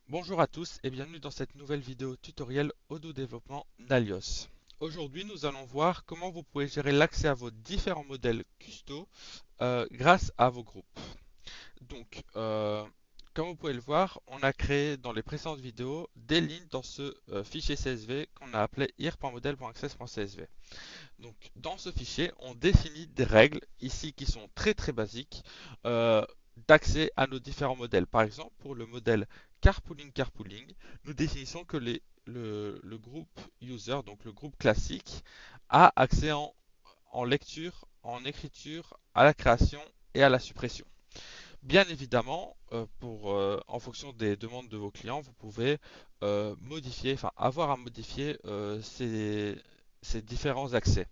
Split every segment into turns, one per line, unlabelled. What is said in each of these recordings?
Bonjour à tous et bienvenue dans cette nouvelle vidéo tutoriel Odoo Développement Nalios. Aujourd'hui, nous allons voir comment vous pouvez gérer l'accès à vos différents modèles custo grâce à vos groupes. Donc, comme vous pouvez le voir, on a créé dans les précédentes vidéos des lignes dans ce fichier CSV qu'on a appelé ir.model.access.csv. Donc, dans ce fichier, on définit des règles ici qui sont très basiques euh, d'accès à nos différents modèles. Par exemple, pour le modèle carpooling, nous définissons que le groupe user, donc le groupe classique, a accès en lecture, en écriture, à la création et à la suppression. Bien évidemment, en fonction des demandes de vos clients, vous pouvez modifier, enfin avoir à modifier ces différents accès.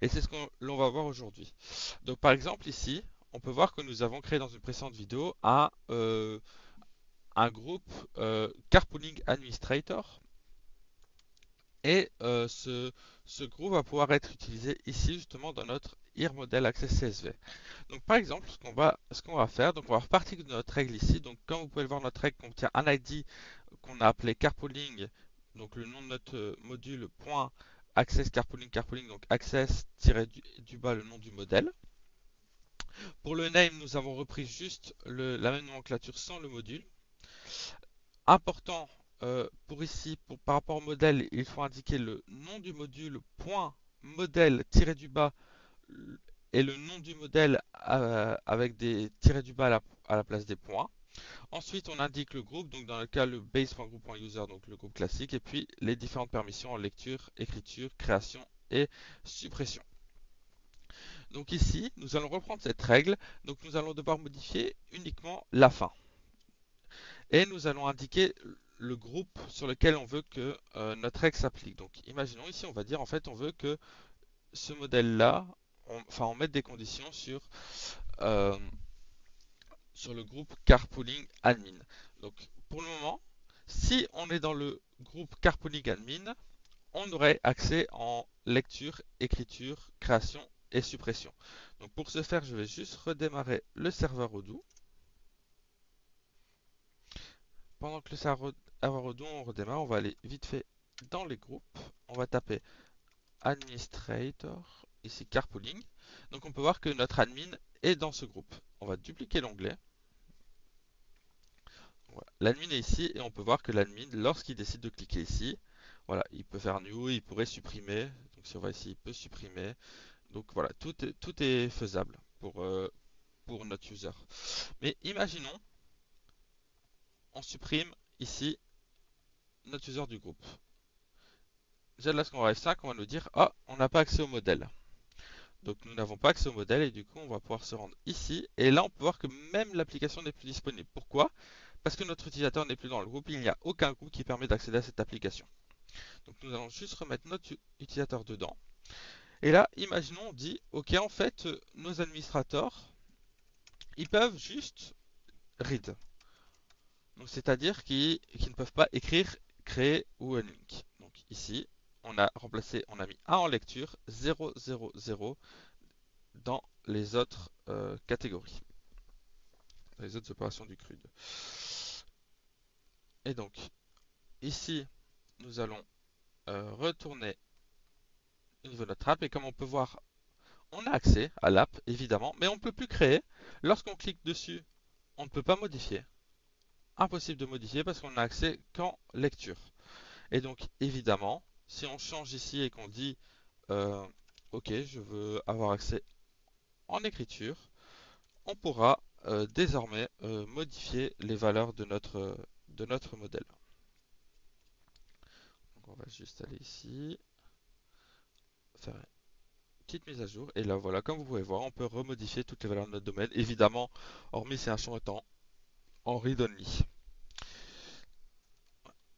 Et c'est ce que l'on va voir aujourd'hui. Donc par exemple ici, on peut voir que nous avons créé dans une précédente vidéo un groupe Carpooling Administrator et ce groupe va pouvoir être utilisé ici justement dans notre IR Access CSV. Donc par exemple, ce qu'on va faire, donc on va repartir de notre règle ici. Donc comme vous pouvez le voir, notre règle contient un ID qu'on a appelé carpooling, donc le nom de notre module point access carpooling, donc access du bas le nom du modèle. Pour le name, nous avons repris juste la même nomenclature sans le module. Important pour ici, par rapport au modèle, il faut indiquer le nom du module point modèle tiré du bas et le nom du modèle avec des tirés du bas à la place des points. Ensuite, on indique le groupe, donc dans le cas le base.group.user, donc le groupe classique, et puis les différentes permissions en lecture, écriture, création et suppression. Donc ici, nous allons reprendre cette règle, donc nous allons devoir modifier uniquement la fin. Et nous allons indiquer le groupe sur lequel on veut que notre règle s'applique. Donc imaginons ici, on va dire en fait on veut que ce modèle-là, on mette des conditions euh, sur le groupe carpooling admin. Donc pour le moment, si on est dans le groupe carpooling admin, on aurait accès en lecture, écriture, création et suppression. Donc pour ce faire, je vais juste redémarrer le serveur Odoo. Pendant que le serveur Odoo on redémarre, on va aller vite fait dans les groupes. On va taper administrator, ici carpooling. Donc on peut voir que notre admin est dans ce groupe. On va dupliquer l'onglet. Voilà. L'admin est ici et on peut voir que l'admin, lorsqu'il décide de cliquer ici, voilà, il peut faire new, il pourrait supprimer. Donc si on va ici, il peut supprimer. Donc voilà, tout est faisable pour notre user. Mais imaginons, on supprime ici notre user du groupe. Déjà là, lorsqu'on va F5, on va nous dire, ah, on n'a pas accès au modèle. Donc nous n'avons pas accès au modèle et du coup on va pouvoir se rendre ici. Et là on peut voir que même l'application n'est plus disponible. Pourquoi? Parce que notre utilisateur n'est plus dans le groupe, il n'y a aucun groupe qui permet d'accéder à cette application. Donc nous allons juste remettre notre utilisateur dedans. Et là, imaginons, on dit, ok, en fait, nos administrateurs, ils peuvent juste read. Donc c'est-à-dire qu'ils ne peuvent pas écrire, créer ou un link. Donc ici, on a remplacé, on a mis 1 en lecture, 0, 0, 0 dans les autres catégories, dans les autres opérations du CRUD. Et donc ici, nous allons retourner au niveau de notre app et comme on peut voir, on a accès à l'app évidemment, mais on ne peut plus créer. Lorsqu'on clique dessus, on ne peut pas modifier. Impossible de modifier parce qu'on n'a accès qu'en lecture. Et donc évidemment, si on change ici et qu'on dit ok, je veux avoir accès en écriture, on pourra désormais modifier les valeurs de notre modèle. Donc on va juste aller ici, faire une petite mise à jour, et là voilà, comme vous pouvez voir, on peut remodifier toutes les valeurs de notre domaine, évidemment, hormis si un champ étant en read-only.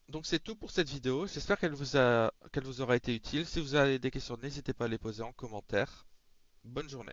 Donc c'est tout pour cette vidéo, j'espère qu'elle vous aura été utile. Si vous avez des questions, n'hésitez pas à les poser en commentaire. Bonne journée.